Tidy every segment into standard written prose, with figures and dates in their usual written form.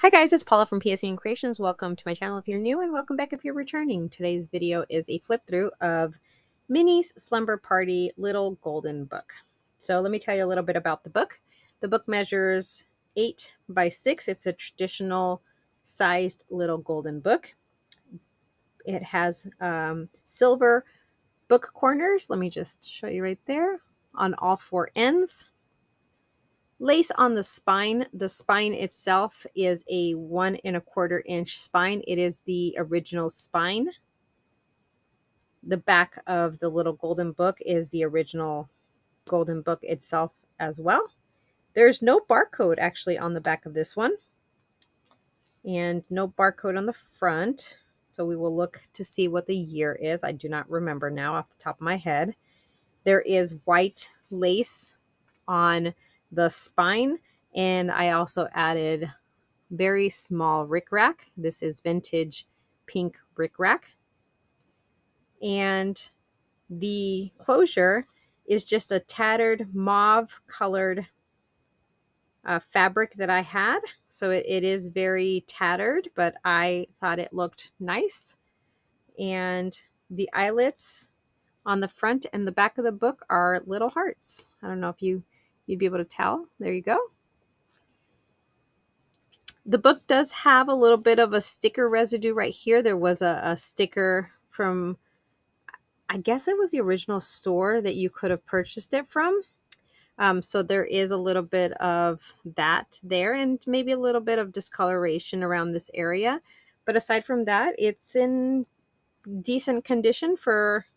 Hi guys, it's Paula from PSN Creations. Welcome to my channel if you're new, and welcome back if you're returning. Today's video is a flip through of Minnie's Slumber Party Little Golden Book. So let me tell you a little bit about the book. The book measures 8 by 6. It's a traditional sized little golden book. It has silver book corners. Let me just show you right there on all 4 ends. Lace on the spine. The spine itself is a 1 1/4 inch spine. It is the original spine. The back of the little golden book is the original golden book itself as well. There's no barcode actually on the back of this one, and no barcode on the front. So we will look to see what the year is. I do not remember now off the top of my head. There is white lace on the spine, and I also added very small rickrack. This is vintage pink rickrack. And the closure is just a tattered mauve colored fabric that I had. So it is very tattered, but I thought it looked nice. And the eyelets on the front and the back of the book are little hearts. I don't know if you'd be able to tell. There you go. The book does have a little bit of a sticker residue right here. There was a sticker from, I guess it was the original store that you could have purchased it from. So there is a little bit of that there, and maybe a little bit of discoloration around this area. But aside from that, it's in decent condition for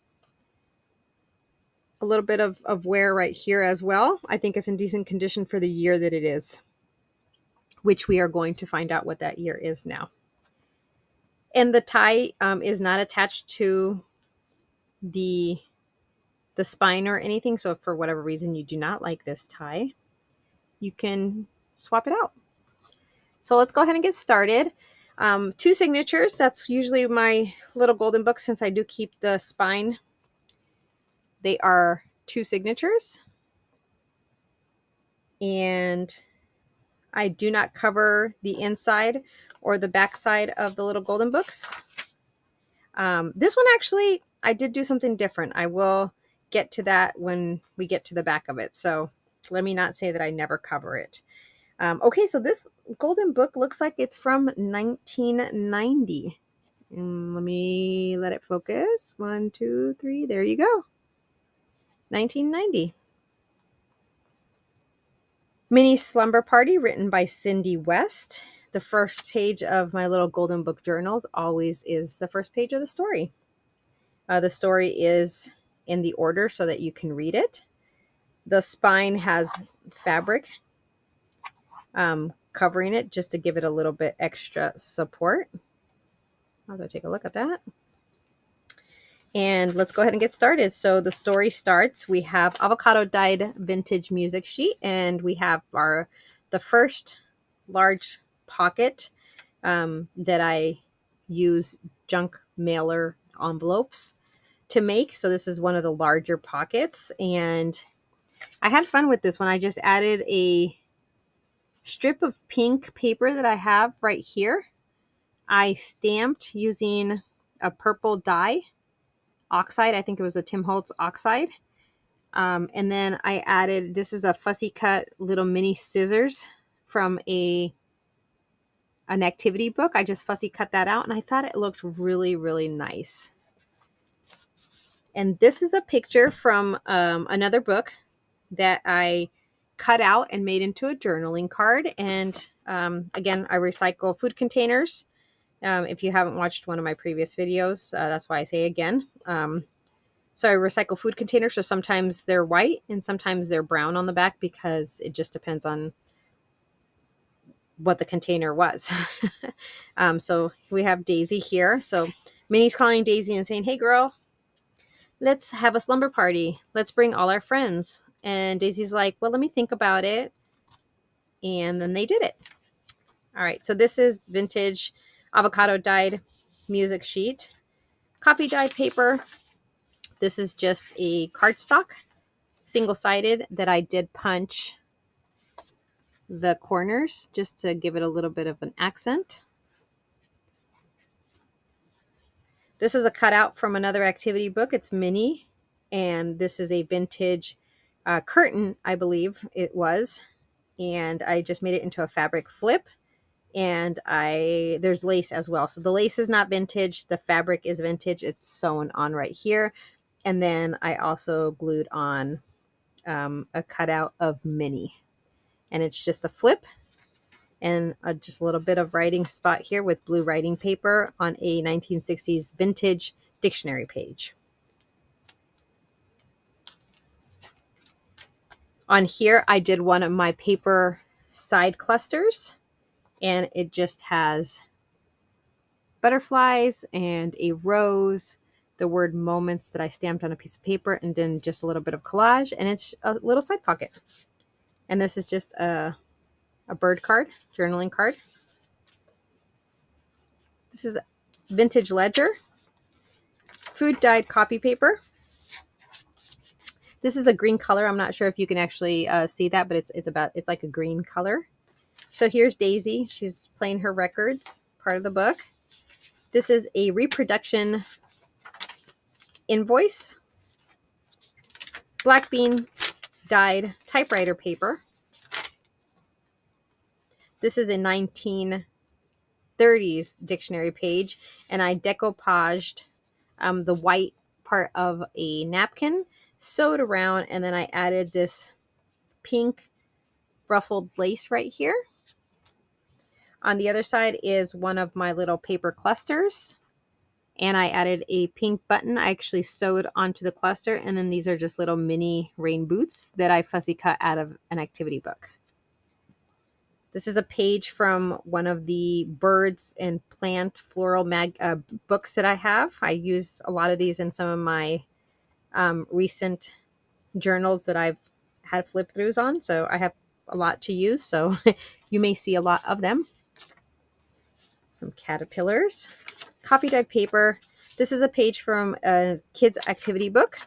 a little bit of wear right here as well. I think it's in decent condition for the year that it is, which we are going to find out what that year is now. And the tie is not attached to the spine or anything. So if for whatever reason you do not like this tie, you can swap it out. So let's go ahead and get started. 2 signatures. That's usually my little golden book. Since I do keep the spine, they are 2 signatures. And I do not cover the inside or the back side of the little golden books. This one actually, I did do something different. I will get to that when we get to the back of it. So let me not say that I never cover it. Okay, so this golden book looks like it's from 1990. Let me let it focus. 1, 2, 3. There you go. 1990. Minnie's Slumber Party, written by Cindy West. The first page of my little golden book journals always is the first page of the story. The story is in the order so that you can read it. The spine has fabric covering it just to give it a little bit extra support. I'll go take a look at that. And let's go ahead and get started. So the story starts. We have avocado dyed vintage music sheet, and we have the first large pocket that I use junk mailer envelopes to make. So this is one of the larger pockets, and I had fun with this one. I just added a strip of pink paper that I have right here. I stamped using a purple dye oxide. I think it was a Tim Holtz oxide. And then I added, this is a fussy cut little mini scissors from an activity book. I just fussy cut that out, and I thought it looked really, really nice. And this is a picture from another book that I cut out and made into a journaling card. And again, I recycle food containers. If you haven't watched one of my previous videos, that's why I say again. So I recycle food containers. So sometimes they're white and sometimes they're brown on the back, because it just depends on what the container was. So we have Daisy here. So Minnie's calling Daisy and saying, "Hey girl, let's have a slumber party. Let's bring all our friends." And Daisy's like, "Well, let me think about it." And then they did it. All right. So this is vintage avocado dyed music sheet, coffee dyed paper. This is just a cardstock, single-sided, that I did punch the corners just to give it a little bit of an accent. This is a cutout from another activity book. It's Minnie, and this is a vintage curtain, I believe it was. And I just made it into a fabric flip. And there's lace as well. So the lace is not vintage. The fabric is vintage. It's sewn on right here. And then I also glued on a cutout of Minnie. And it's just a flip and just a little bit of writing spot here with blue writing paper on a 1960s vintage dictionary page. On here, I did one of my paper side clusters, and it just has butterflies and a rose, the word moments that I stamped on a piece of paper, and then just a little bit of collage, and it's a little side pocket. And this is just a bird card, journaling card. This is vintage ledger, food dyed copy paper. This is a green color. I'm not sure if you can actually see that, but it's like a green color. So here's Daisy. She's playing her records, part of the book. This is a reproduction invoice, black bean dyed typewriter paper. This is a 1930s dictionary page, and I decoupaged the white part of a napkin, sewed around, and then I added this pink ruffled lace right here. On the other side is one of my little paper clusters, and I added a pink button. I actually sewed onto the cluster, and then these are just little mini rain boots that I fussy cut out of an activity book. This is a page from one of the birds and plant floral books that I have. I use a lot of these in some of my recent journals that I've had flip throughs on, so I have a lot to use, so you may see a lot of them. Some caterpillars, coffee dyed paper. This is a page from a kid's activity book.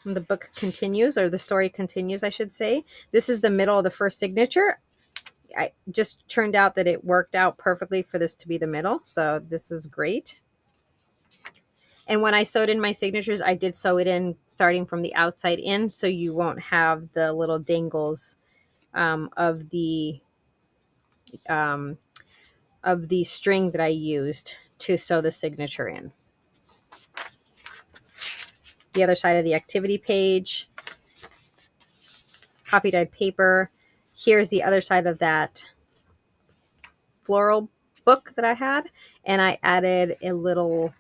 And the book continues, or the story continues, I should say. This is the middle of the first signature. I just turned out that it worked out perfectly for this to be the middle, so this was great. And when I sewed in my signatures, I did sew it in starting from the outside in, so you won't have the little dangles of the string that I used to sew the signature in. The other side of the activity page, coffee dyed paper. Here's the other side of that floral book that I had, and I added a little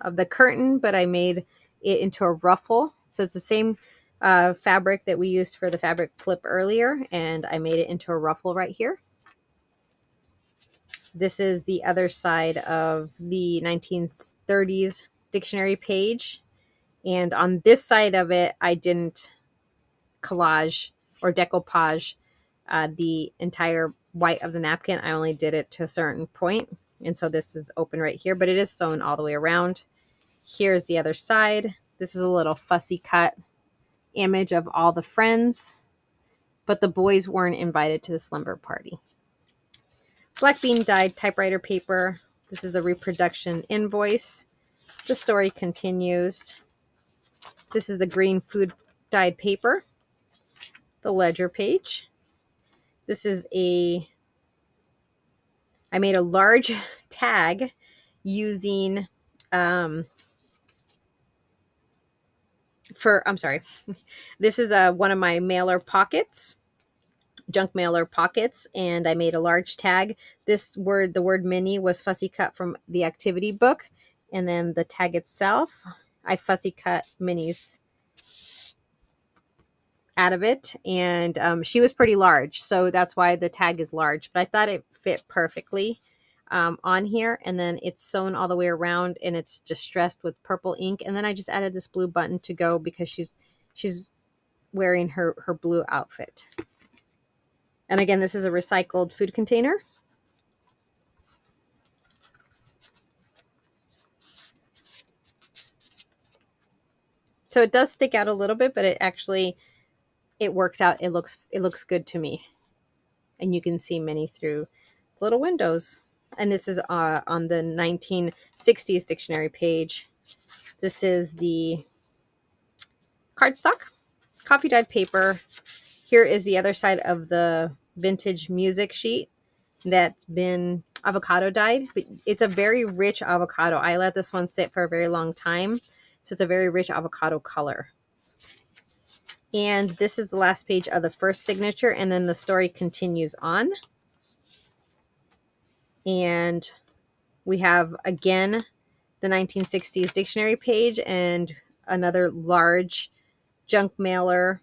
of the curtain, but I made it into a ruffle. So it's the same fabric that we used for the fabric flip earlier, and I made it into a ruffle right here. This is the other side of the 1930s dictionary page. And on this side of it, I didn't collage or decoupage the entire white of the napkin. I only did it to a certain point. And so this is open right here, but it is sewn all the way around. Here's the other side. This is a little fussy cut image of all the friends, but the boys weren't invited to the slumber party. Black bean dyed typewriter paper. This is the reproduction invoice. The story continues. This is the green food dyed paper, the ledger page. This is I made a large tag using, this is one of my mailer pockets, junk mailer pockets, and I made a large tag. The word Minnie, was fussy cut from the activity book, and then the tag itself, I fussy cut Minnie's out of it, and she was pretty large, so that's why the tag is large, but I thought it fit perfectly on here. And then it's sewn all the way around, and it's distressed with purple ink, and then I just added this blue button to go because she's wearing her blue outfit. And again, this is a recycled food container. So it does stick out a little bit, but it actually it works out. It looks good to me. And you can see Minnie through little windows. And this is on the 1960s dictionary page. This is the cardstock, coffee dyed paper. Here is the other side of the vintage music sheet that's been avocado dyed. It's a very rich avocado. I let this one sit for a very long time. So it's a very rich avocado color. And this is the last page of the first signature, and then the story continues on. And we have, again, the 1960s dictionary page and another large junk mailer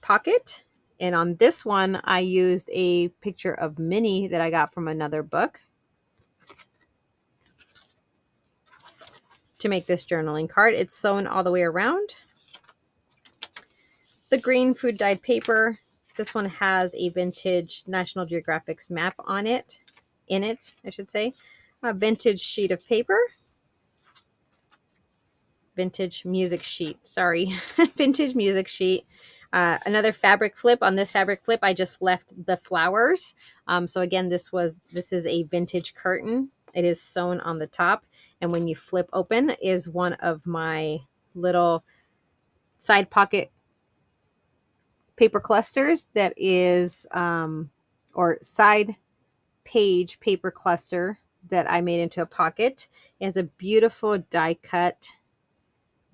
pocket. And on this one, I used a picture of Minnie that I got from another book to make this journaling card. It's sewn all the way around. The green food dyed paper. This one has a vintage National Geographic's map on it. In it, I should say. A vintage sheet of paper. Vintage music sheet. Sorry. Vintage music sheet. Another fabric flip. On this fabric flip, I just left the flowers. So again, this is a vintage curtain. It is sewn on the top. And when you flip open is one of my little side pocket paper clusters that is, or side page paper cluster that I made into a pocket. It has a beautiful die cut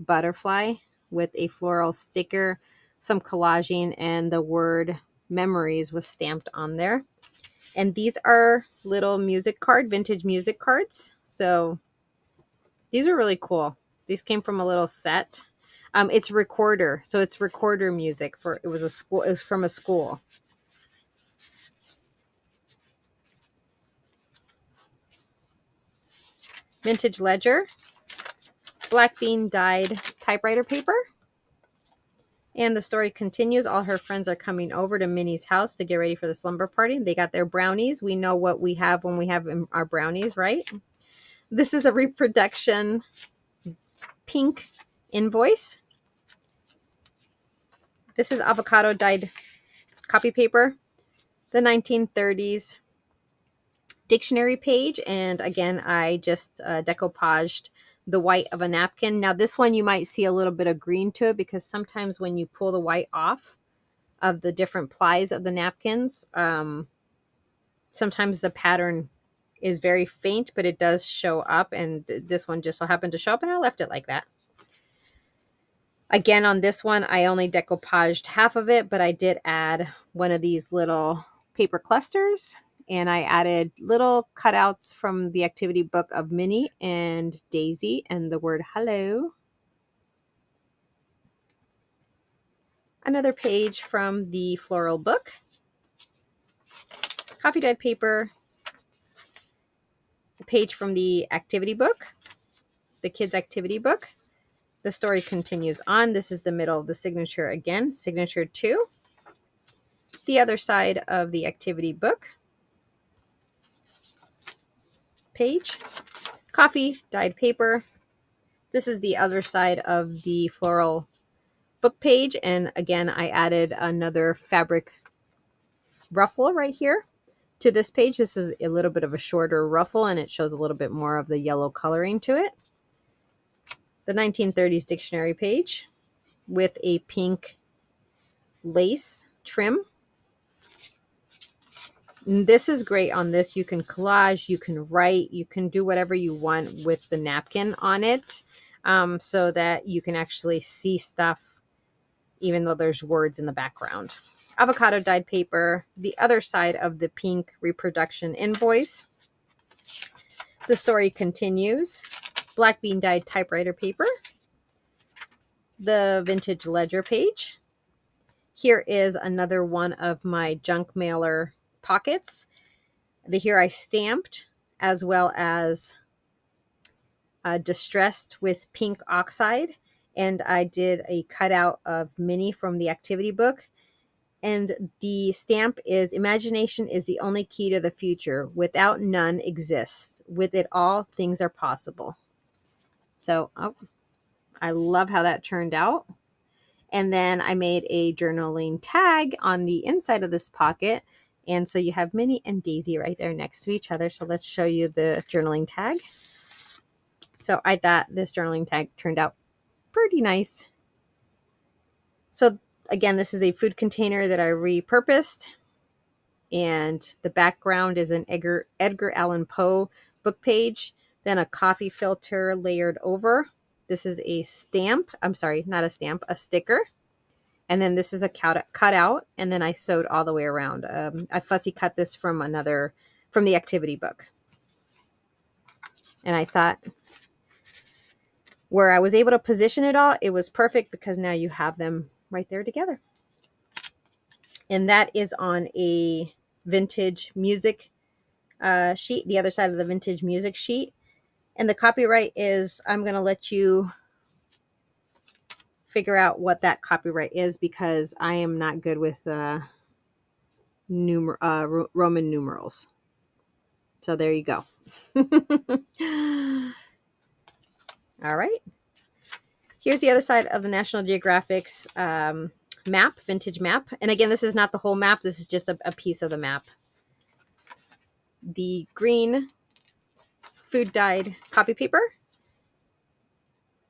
butterfly with a floral sticker, some collaging, and the word memories was stamped on there. And these are little vintage music cards. So these are really cool. These came from a little set. It's recorder. So it's recorder music it was from a school. Vintage ledger, black bean dyed typewriter paper. And the story continues. All her friends are coming over to Minnie's house to get ready for the slumber party. They got their brownies. We know what we have when we have our brownies, right? This is a reproduction pink invoice. This is avocado dyed copy paper. The 1930s dictionary page, and again I just decoupaged the white of a napkin. Now this one you might see a little bit of green to it because sometimes when you pull the white off of the different plies of the napkins, sometimes the pattern is very faint, but it does show up, and this one just so happened to show up, and I left it like that. Again, on this one I only decoupaged half of it, but I did add one of these little paper clusters. And I added little cutouts from the activity book of Minnie and Daisy and the word hello. Another page from the floral book. Coffee dyed paper. A page from the activity book. The kids' activity book. The story continues on. This is the middle of the signature again. Signature 2. The other side of the activity book. Page, coffee dyed paper. This is the other side of the floral book page, and again I added another fabric ruffle right here to this page. This is a little bit of a shorter ruffle, and it shows a little bit more of the yellow coloring to it. The 1930s dictionary page with a pink lace trim. This is great on this. You can collage, you can write, you can do whatever you want with the napkin on it, so that you can actually see stuff even though there's words in the background. Avocado dyed paper, the other side of the pink reproduction invoice. The story continues. Black bean dyed typewriter paper. The vintage ledger page. Here is another one of my junk mailer pockets. Here I stamped as well as distressed with pink oxide, and I did a cutout of Minnie from the activity book, and the stamp is imagination is the only key to the future. Without none exists. With it all things are possible. So I love how that turned out. And then I made a journaling tag on the inside of this pocket. And so you have Minnie and Daisy right there next to each other. So let's show you the journaling tag. So I thought this journaling tag turned out pretty nice. So again, this is a food container that I repurposed. And the background is an Edgar Allan Poe book page, then a coffee filter layered over. This is a stamp. I'm sorry, not a stamp, a sticker. And then this is a cutout, and then I sewed all the way around. I fussy cut this from the activity book. And I thought where I was able to position it all, it was perfect because now you have them right there together. And that is on a vintage music sheet, the other side of the vintage music sheet. And the copyright is, I'm going to let you figure out what that copyright is because I am not good with Roman numerals. So there you go. All right. Here's the other side of the National Geographic's map, vintage map. And again, this is not the whole map. This is just a piece of the map. The green food dyed copy paper.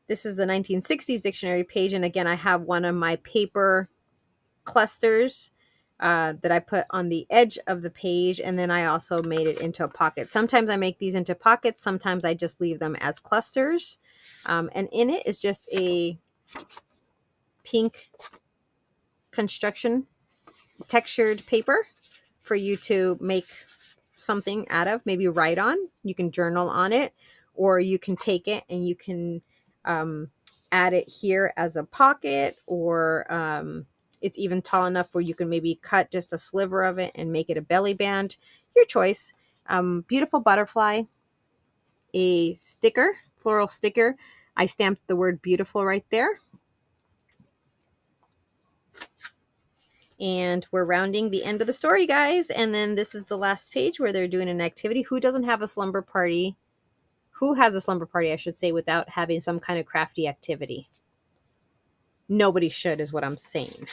This is the 1960s dictionary page. And again, I have one of my paper clusters that I put on the edge of the page. And then I also made it into a pocket. Sometimes I make these into pockets. Sometimes I just leave them as clusters. And in it is just a pink construction textured paper for you to make something out of, maybe write on. You can journal on it, or you can take it and you can add it here as a pocket, or it's even tall enough where you can maybe cut just a sliver of it and make it a belly band. Your choice. Beautiful butterfly, a sticker, floral sticker. I stamped the word beautiful right there. And we're rounding the end of the story, guys. And then this is the last page where they're doing an activity. Who doesn't have a slumber party? Who has a slumber party, I should say, without having some kind of crafty activity? Nobody should, is what I'm saying.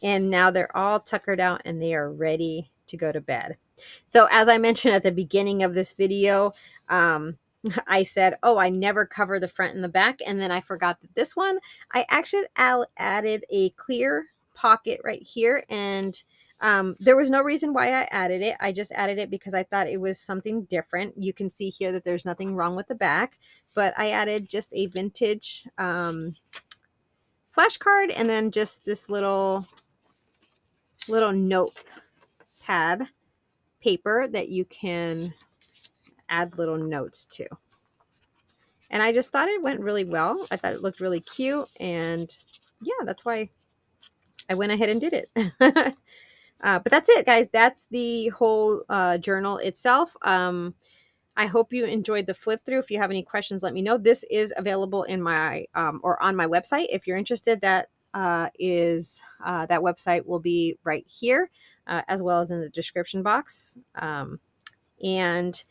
And now they're all tuckered out and they are ready to go to bed. So as I mentioned at the beginning of this video, I said, oh, I never cover the front and the back. And then I forgot that this one, I actually added a clear pocket right here. And there was no reason why I added it. I just added it because I thought it was something different. You can see here that there's nothing wrong with the back, but I added just a vintage flashcard and then just this little notepad paper that you can add little notes to. And I just thought it went really well. I thought it looked really cute. And yeah, that's why I went ahead and did it. But that's it, guys. That's the whole journal itself. I hope you enjoyed the flip through. If you have any questions, let me know. This is available in my or on my website. If you're interested, that website will be right here, as well as in the description box. And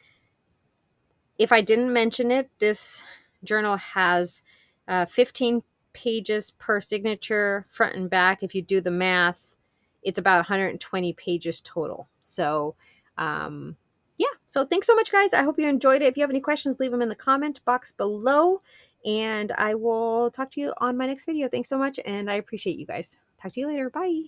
if I didn't mention it, this journal has 15 pages per signature, front and back. If you do the math, it's about 120 pages total. So yeah, so thanks so much, guys. I hope you enjoyed it. If you have any questions, leave them in the comment box below, and I will talk to you on my next video. Thanks so much, and I appreciate you guys. Talk to you later. Bye.